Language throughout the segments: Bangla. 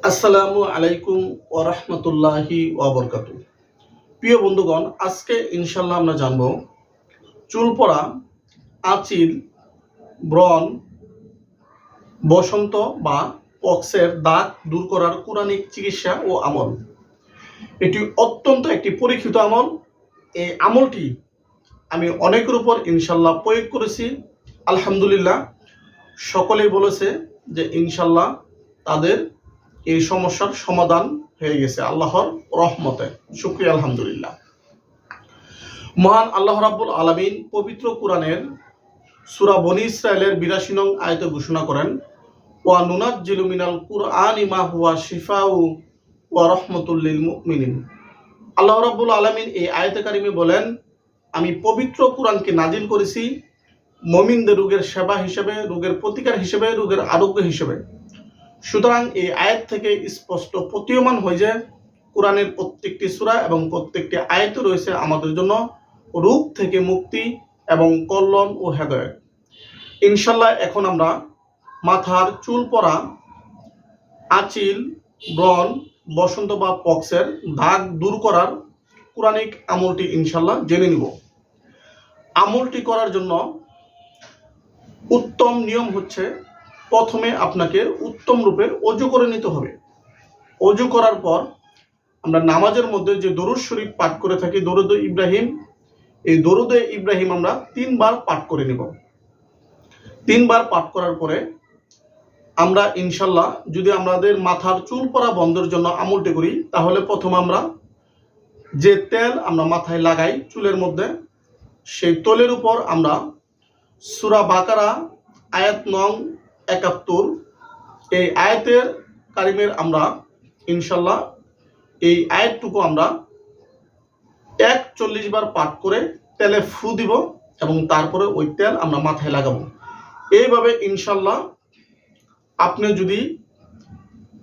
আসসালামু আলাইকুম ওয়া রাহমাতুল্লাহি ওয়া বারাকাতুহু। প্রিয় বন্ধুগণ, আজকে ইনশাআল্লাহ আমরা জানব চুল পড়া, আঁচিল, ব্রণ, বসন্ত বা পক্সের দাগ দূর করার কোরআনিক চিকিৎসা ও আমল। এটি অত্যন্ত একটি পরীক্ষিত আমল। এই আমলটি আমি অনেকের উপর ইনশাআল্লাহ প্রয়োগ করেছি। আলহামদুলিল্লাহ, সকলেই বলেছে যে ইনশাআল্লাহ তাদের এই সমস্যার সমাধান হয়ে গেছে আল্লাহর রহমতে। শুকরিয়া আলহামদুলিল্লাহ। মহান আল্লাহ রাব্বুল আলামিন পবিত্র কুরআনের সূরা বনী ইসরাঈলের ৮২ নং আয়াতে ঘোষণা করেন, ওয়া নুনাজ্জিলু মিনাল কুরআনি মা হুয়া শিফাউ ওয়া রাহমাতুল লিল মুমিনিন। আল্লাহ রাব্বুল আলামিন এই আয়াতে কারিমে বলেন, আমি পবিত্র কুরআনকে নাজিল করেছি মুমিনদের রোগের সেবা হিসেবে, রোগের প্রতিকার হিসেবে, রোগের আরোগ্য হিসেবে। সুতরাং এই আয়াত থেকে স্পষ্ট প্রতীয়মান হয় যে কোরআনের প্রত্যেকটি সূরা এবং প্রত্যেকটি আয়াতে রয়েছে আমাদের জন্য রোগ থেকে মুক্তি এবং কল্যাণ ও হেদায়েত। ইনশাআল্লাহ এখন আমরা মাথার চুল পড়া, আঁচিল, ব্রণ, বসন্ত বা পক্সের দাগ দূর করার কোরআনিক আমলটি ইনশাআল্লাহ জেনে নিব। আমলটি করার জন্য উত্তম নিয়ম হচ্ছে, প্রথমে আপনাকে উত্তম রূপে ওযু করে নিতে হবে। ওযু করার পর আমরা নামাজের মধ্যে যে দরুদ শরীফ পাঠ করে থাকি, দরুদে ইব্রাহিম, এই দরুদে ইব্রাহিম আমরা ৩ বার পাঠ করে নিব। ৩ বার পাঠ করার পরে আমরা ইনশাআল্লাহ যদি আমাদের মাথার চুল পড়া বন্ধের জন্য আমলটি করি, তাহলে প্রথম আমরা যে তেল আমরা মাথায় লাগাই চুলের মধ্যে, সেই তেলের উপর আমরা সূরা বাকারা আয়াত নং ৭১ এই আয়াতের কারিমের আমরা ইনশাআল্লাহ এই আয়াতটুকু আমরা ৪১ বার পাঠ করে তেলে ফু দিব এবং তারপরে ওই তেল আমরা মাথায় লাগাবো। এইভাবে ইনশাআল্লাহ আপনি যদি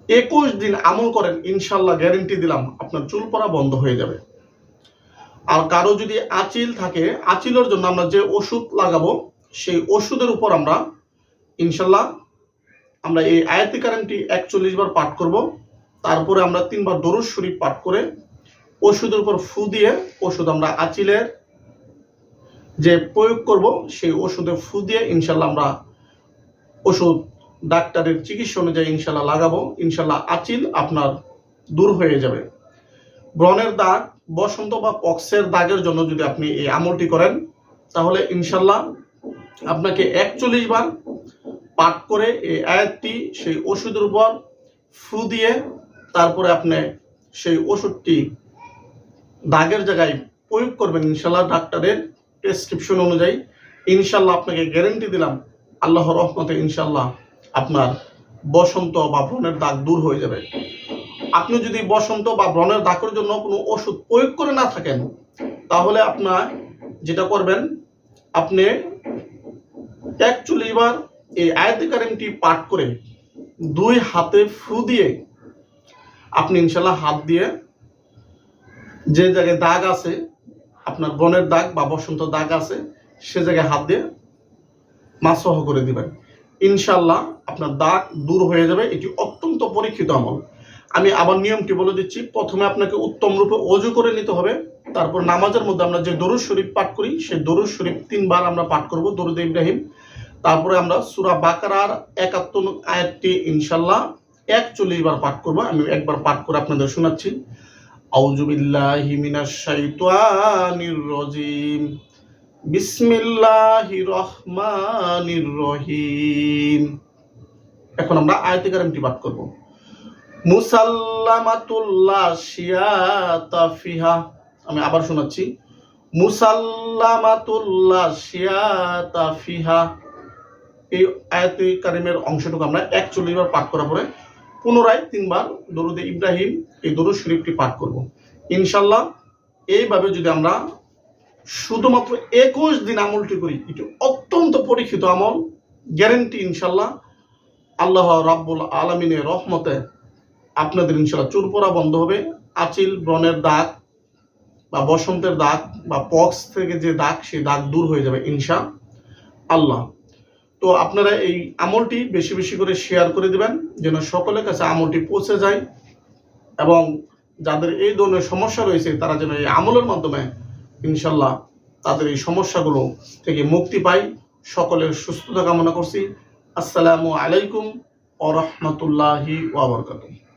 ২১ দিন আমল করেন, ইনশাআল্লাহ গ্যারেন্টি দিলাম আপনার চুল পড়া বন্ধ হয়ে যাবে। আর কারো যদি আঁচিল থাকে, আঁচিলের জন্য আমরা যে ওষুধ লাগাবো, সেই ওষুধের উপর আমরা ইনশাআল্লাহ আমরা এই আয়াতে কারিমটি ৪১ বার পাঠ করব। তারপরে আমরা ৩ বার দরুদ শরীফ পাঠ করে ওষুধের উপর ফু দিয়ে ওষুধ আমরা আঁচিলের যে প্রয়োগ করব, সেই ওষুধে ফু দিয়ে ইনশাআল্লাহ আমরা ওষুধ ডাক্তারের চিকিৎসা অনুযায়ী ইনশাআল্লাহ লাগাবো। ইনশাআল্লাহ আঁচিল আপনার দূর হয়ে যাবে। ব্রণের দাগ, বসন্ত বা পক্সের দাগের জন্য যদি আপনি এই আমলটি করেন, তাহলে ইনশাআল্লাহ আপনাকে ৪১ বার পাঠ করে এই আয়াতটি সেই ওষুধের উপর ফু দিয়ে তারপরে আপনি সেই ওষুধটি দাগের জায়গায় প্রয়োগ করবেন ইনশাআল্লাহ ডাক্তারের প্রেসক্রিপশন অনুযায়ী। ইনশাআল্লাহ আপনাকে গ্যারেন্টি দিলাম আল্লাহর রহমতে ইনশাআল্লাহ আপনার বসন্ত বা ব্রণের দাগ দূর হয়ে যাবে। আপনি যদি বসন্ত বা ব্রণের দাগের জন্য কোনো ওষুধ প্রয়োগ করে না থাকেন, তাহলে আপনার যেটা করবেন, আপনি ৪১ বার এই আয়াতে কারিমটি পাঠ করে ২ হাতে ফু দিয়ে আপনি ইনশাআল্লাহ হাত দিয়ে যে জায়গায় দাগ আছে, আপনার ব্রণের দাগ বা বসন্ত দাগ আছে, সে জায়গায় হাত দিয়ে মাসহ করে দিবেন। ইনশাআল্লাহ আপনার দাগ দূর হয়ে যাবে। এটি অত্যন্ত পরীক্ষিত আমল। আমি আবার নিয়মটি বলে দিচ্ছি। প্রথমে আপনাকে উত্তম রূপে ওযু করে নিতে হবে। তারপর নামাজের মধ্যে আমরা যে দরুদ শরীফ পাঠ করি, সেই দরুদ শরীফ ৩ বার আমরা পাঠ করব, দরুদে ইব্রাহিম। তারপরে আমরা সূরা বাকারার ৭১ নং আয়াতটি ইনশাআল্লাহ ৪১ বার পাঠ করব। আমি একবার পাঠ করে আপনাদের শোনাচ্ছি। আউযু বিল্লাহি মিনাশ শাইতানির রাজিম। বিসমিল্লাহির রহমানির রহিম। এখন আমরা আয়াতে কারিমটি পাঠ করব। মুসাল্লামাতুল লা শিয়াতা ফিহা। আমি আবার শোনাচ্ছি। মুসাল্লামাতুল লা শিয়াতা ফিহা। এই আয়াতে কারিমের অংশটুকু আমরা ৪১ বার পাঠ করার পরে পুনরায় ৩ বার দরুদে ইব্রাহিম এই দরুদ শরীফটি পাঠ করব। ইনশাআল্লাহ এইভাবে যদি আমরা শুধুমাত্র ২১ দিন আমলটি করি, এটি অত্যন্ত পরীক্ষিত আমল। গ্যারেন্টি ইনশাআল্লাহ আল্লাহ রাব্বুল আলামিনের রহমতে আপনাদের ইনশাআল্লাহ চুল পড়া বন্ধ হবে। আঁচিল, ব্রণের দাগ বা বসন্তের দাগ বা পক্স থেকে যে দাগ, সেই দাগ দূর হয়ে যাবে ইনশাআল্লাহ। তো আপনারা এই আমলটি বেশি বেশি করে শেয়ার করে দিবেন যেন সকলের কাছে আমলটি পৌঁছে যায়, এবং যাদের এই ধরনের সমস্যা রয়েছে তারা যেন এই আমলের মাধ্যমে ইনশাল্লাহ তাদের এই সমস্যাগুলো থেকে মুক্তি পায়। সকলের সুস্থতা কামনা করছি। আসসালামু আলাইকুম ওয়া রাহমাতুল্লাহি ওয়া বারাকাতুহু।